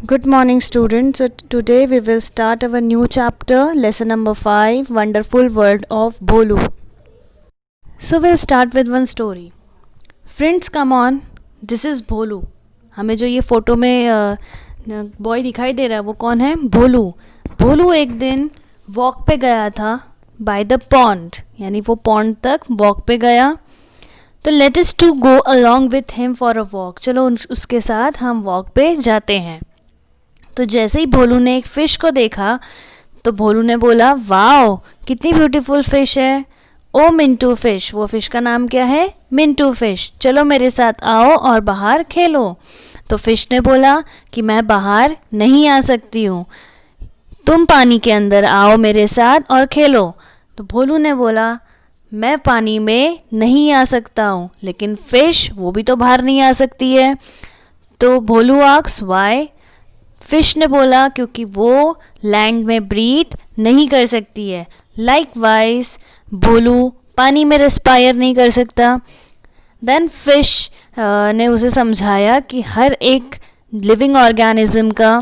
Good morning, students. So today we will start our new chapter, lesson number 5, Wonderful World of Bholu. So we'll start with one story. Friends, come on. This is भोलू. हमें जो ये photo में boy दिखाई दे रहा है वो कौन है? भोलू. भोलू एक दिन वॉक पे गया था बाय द पॉन्ड, यानी वो पॉन्ड तक वॉक पे गया. तो let us to go along with him for a walk. चलो उसके साथ हम वॉक पे जाते हैं. तो जैसे ही भोलू ने एक फ़िश को देखा तो भोलू ने बोला, वाओ कितनी ब्यूटीफुल फ़िश है. ओ मिंटू फ़िश. वो फ़िश का नाम क्या है? मिंटू फ़िश. चलो मेरे साथ आओ और बाहर खेलो. तो फ़िश ने बोला कि मैं बाहर नहीं आ सकती हूँ, तुम पानी के अंदर आओ मेरे साथ और खेलो. तो भोलू ने बोला, मैं पानी में नहीं आ सकता हूँ, लेकिन फ़िश वो भी तो बाहर नहीं आ सकती है. तो भोलू आस्क्स व्हाई. फिश ने बोला क्योंकि वो लैंड में ब्रीथ नहीं कर सकती है. लाइकवाइज भोलू पानी में रेस्पायर नहीं कर सकता. देन फिश ने उसे समझाया कि हर एक लिविंग ऑर्गेनिज्म का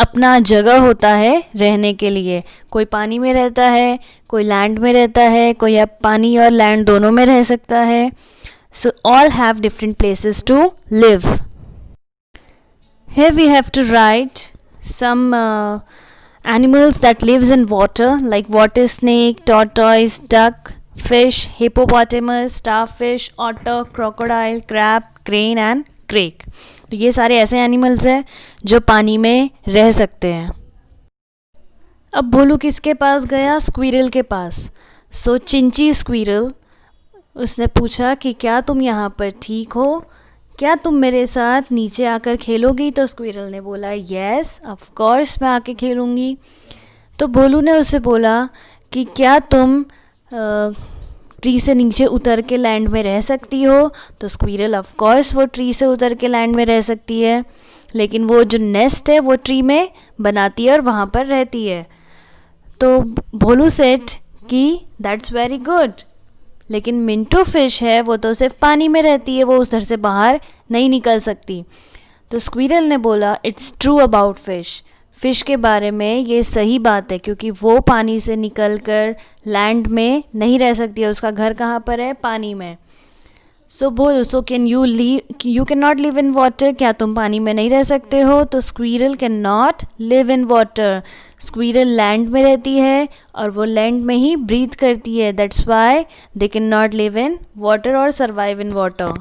अपना जगह होता है रहने के लिए. कोई पानी में रहता है, कोई लैंड में रहता है, कोई अब पानी और लैंड दोनों में रह सकता है. So all have different places to live. Here we have to write some animals that lives in water like water snake, tortoise, duck, fish, hippopotamus, starfish, otter, crocodile, crab, crane and crake. तो ये सारे ऐसे animals हैं जो पानी में रह सकते हैं. अब भोलू किसके पास गया? स्क्विरल के पास. सो चिंची स्क्विरल, उसने पूछा कि क्या तुम यहाँ पर ठीक हो, क्या तुम मेरे साथ नीचे आकर खेलोगी? तो स्क्विरल ने बोला, येस ऑफ कोर्स मैं आके खेलूँगी. तो भोलू ने उससे बोला कि क्या तुम ट्री से नीचे उतर के लैंड में रह सकती हो? तो स्क्विरल ऑफ कोर्स वो ट्री से उतर के लैंड में रह सकती है, लेकिन वो जो नेस्ट है वो ट्री में बनाती है और वहाँ पर रहती है. तो भोलू सेड कि दैट्स वेरी गुड, लेकिन मिंटू फ़िश है वो तो सिर्फ पानी में रहती है, वो उधर से बाहर नहीं निकल सकती. तो स्क्विरल ने बोला, it's true about fish. Fish के बारे में ये सही बात है क्योंकि वो पानी से निकल कर लैंड में नहीं रह सकती है, उसका घर कहाँ पर है? पानी में. सो बोलो, so can you can not live in water. क्या तुम पानी में नहीं रह सकते हो? तो squirrel can not live in water. Squirrel land में रहती है और वो लैंड में ही ब्रीथ करती है. That's why they can not live in water और survive in water.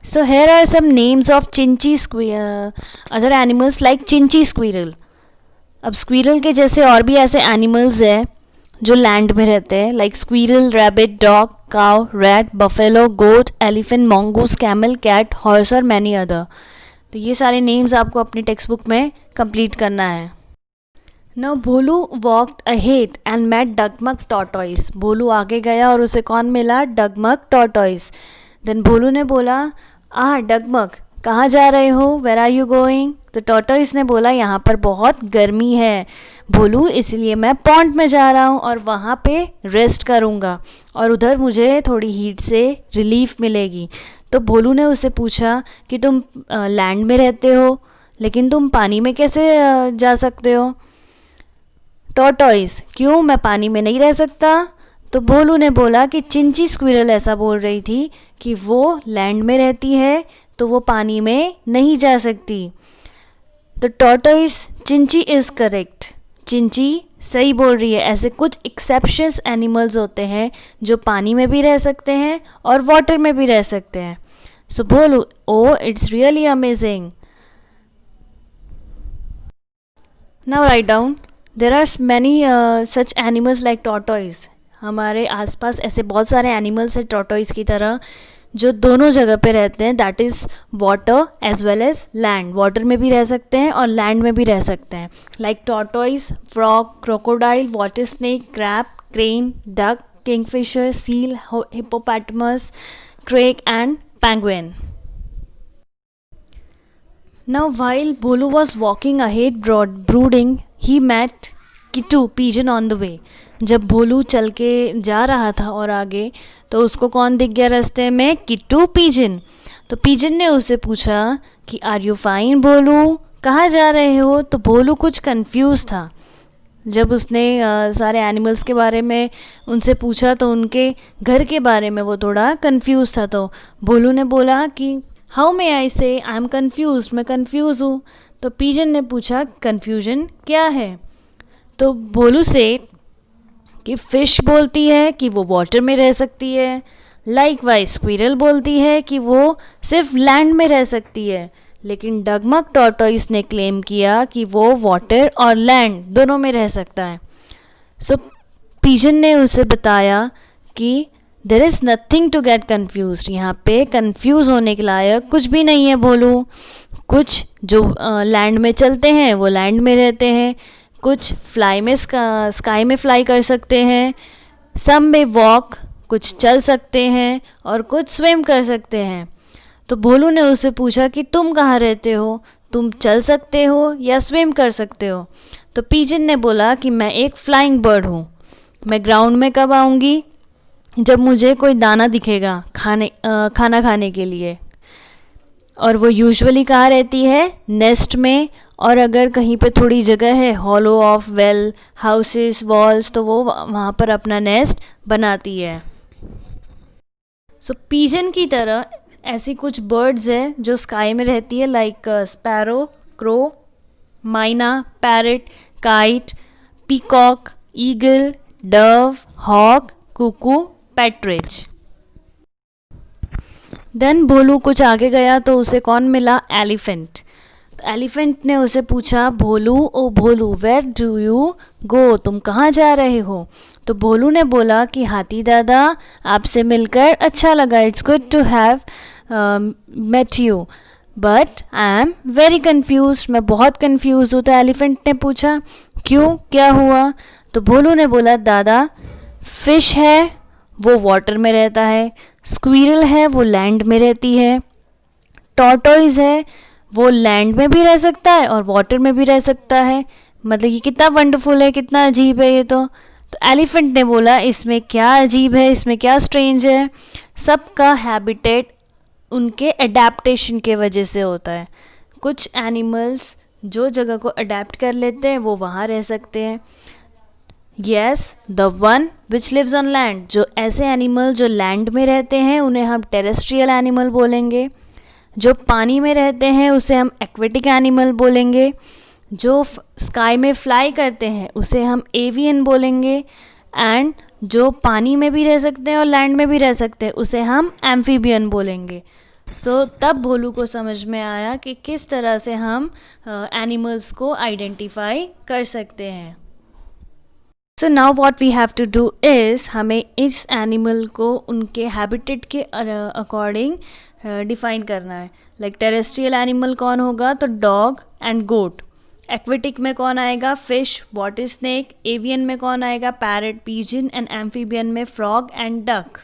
So here are some names of चिंची अदर एनिमल्स लाइक चिंची स्क्विरल. अब स्क्विरल के जैसे और भी ऐसे एनिमल्स हैं जो लैंड में रहते हैं, like squirrel, rabbit, dog, cow, rat, buffalo, goat, elephant, mongoose, camel, cat, horse और मैनी अदर. तो ये सारे नेम्स आपको अपनी टेक्स्ट बुक में कंप्लीट करना है. Now Bholu walked ahead and met Dagmag tortoise. Bholu आगे गया और उसे कौन मिला? डगमग टॉर्टॉइस. देन भोलू ने बोला, डगमग कहाँ जा रहे हो? Where are you going? तो टॉर्टॉइस ने बोला, यहाँ पर बहुत गर्मी है भोलू, इसलिए मैं पॉन्ड में जा रहा हूँ और वहाँ पे रेस्ट करूँगा और उधर मुझे थोड़ी हीट से रिलीफ मिलेगी. तो भोलू ने उससे पूछा कि तुम लैंड में रहते हो, लेकिन तुम पानी में कैसे जा सकते हो? टॉर्टॉइस, क्यों मैं पानी में नहीं रह सकता? तो भोलू ने बोला कि चिंची स्क्विरल ऐसा बोल रही थी कि वो लैंड में रहती है तो वो पानी में नहीं जा सकती. तो टॉर्टॉइस, चिंची इज़ करेक्ट. चिंची सही बोल रही है. ऐसे कुछ एक्सेप्शंस एनिमल्स होते हैं जो पानी में भी रह सकते हैं और वाटर में भी रह सकते हैं. So Bholu, oh it's really amazing. Now write down, there are many such animals like tortoise. हमारे आसपास ऐसे बहुत सारे एनिमल्स हैं टॉर्टॉइस की तरह जो दोनों जगह पे रहते हैं, that is water as well as land. Water में भी रह सकते हैं और लैंड में भी रह सकते हैं, like tortoise, frog, crocodile, water snake, crab, crane, duck, Kingfisher, seal, hippopotamus, crack and penguin. Now while Bolu was walking ahead brooding, he met Kittu pigeon on the way. जब भोलू चल के जा रहा था और आगे, तो उसको कौन दिख गया रास्ते में? किट्टू पिजन। तो पिजन ने उससे पूछा कि आर यू फाइन भोलू, कहाँ जा रहे हो? तो भोलू कुछ कंफ्यूज था। जब उसने सारे एनिमल्स के बारे में उनसे पूछा तो उनके घर के बारे में वो थोड़ा कंफ्यूज था। तो भोलू ने बोला कि हाउ मे आई से आई एम कंफ्यूज, मैं कंफ्यूज हूँ। तो पिजन ने पूछा कन्फ्यूजन क्या है? तो भोलू से कि फ़िश बोलती है कि वो वाटर में रह सकती है, लाइक वाइज स्क्विरल बोलती है कि वो सिर्फ लैंड में रह सकती है, लेकिन डगमग टॉर्टोइस ने क्लेम किया कि वो वाटर और लैंड दोनों में रह सकता है। सो पिजन ने उसे बताया कि there is nothing to get confuse, यहाँ पे कन्फ्यूज़ होने के लायक कुछ भी नहीं है भोलू। कुछ जो लैंड में चलते हैं वो लैंड में रहते हैं, कुछ फ्लाई में स्काई में फ्लाई कर सकते हैं, सम में वॉक कुछ चल सकते हैं और कुछ स्विम कर सकते हैं। तो भोलू ने उससे पूछा कि तुम कहाँ रहते हो, तुम चल सकते हो या स्विम कर सकते हो? तो पिजन ने बोला कि मैं एक फ्लाइंग बर्ड हूँ, मैं ग्राउंड में कब आऊँगी? जब मुझे कोई दाना दिखेगा खाना खाने के लिए। और वो यूजुअली कहाँ रहती है? नेस्ट में। और अगर कहीं पे थोड़ी जगह है, hollow of well, houses, walls, तो वो वहाँ पर अपना नेस्ट बनाती है। सो पिजन की तरह ऐसी कुछ बर्ड्स हैं जो स्काई में रहती है, like sparrow, crow, myna, parrot, kite, peacock, eagle, dove, hawk, cuckoo, partridge. Then Bholu कुछ आगे गया तो उसे कौन मिला? एलिफेंट। तो एलिफेंट ने उसे पूछा, भोलू ओ भोलू वेयर डू यू गो, तुम कहाँ जा रहे हो? तो भोलू ने बोला कि हाथी दादा, आपसे मिलकर अच्छा लगा, it's good to have met you, but I am very confuse, मैं बहुत कन्फ्यूज हूँ। तो एलिफेंट ने पूछा क्यों, क्या हुआ? तो भोलू ने बोला, दादा फिश है वो वाटर में रहता है, स्क्विरल है वो लैंड में रहती है, टॉर्टोइज है वो लैंड में भी रह सकता है और वाटर में भी रह सकता है। मतलब ये कितना वंडरफुल है, कितना अजीब है ये तो। एलिफेंट ने बोला इसमें क्या अजीब है, इसमें क्या स्ट्रेंज है? सबका हैबिटेट उनके अडेप्टेशन के वजह से होता है। कुछ एनिमल्स जो जगह को अडेप्ट कर लेते हैं वो वहाँ रह सकते हैं। Yes, the one which lives on land, जो ऐसे एनिमल जो लैंड में रहते हैं उन्हें हम टेरेस्ट्रियल एनिमल बोलेंगे। जो पानी में रहते हैं उसे हम एक्वेटिक एनिमल बोलेंगे। जो स्काई में फ्लाई करते हैं उसे हम एवियन बोलेंगे। एंड जो पानी में भी रह सकते हैं और लैंड में भी रह सकते हैं उसे हम एम्फीबियन बोलेंगे। सो तब भोलू को समझ में आया कि किस तरह से हम एनिमल्स को आइडेंटिफाई कर सकते हैं। So now what we have to do is, हमें इस एनिमल को उनके हैबिटेट के अकॉर्डिंग डिफ़ाइन करना है। लाइक टेरेस्ट्रियल एनिमल कौन होगा? तो डॉग एंड गोट। एक्वेटिक में कौन आएगा? Fish, water snake. एवियन में कौन आएगा? Parrot, pigeon. एंड एम्फीबियन में फ्रॉग एंड डक।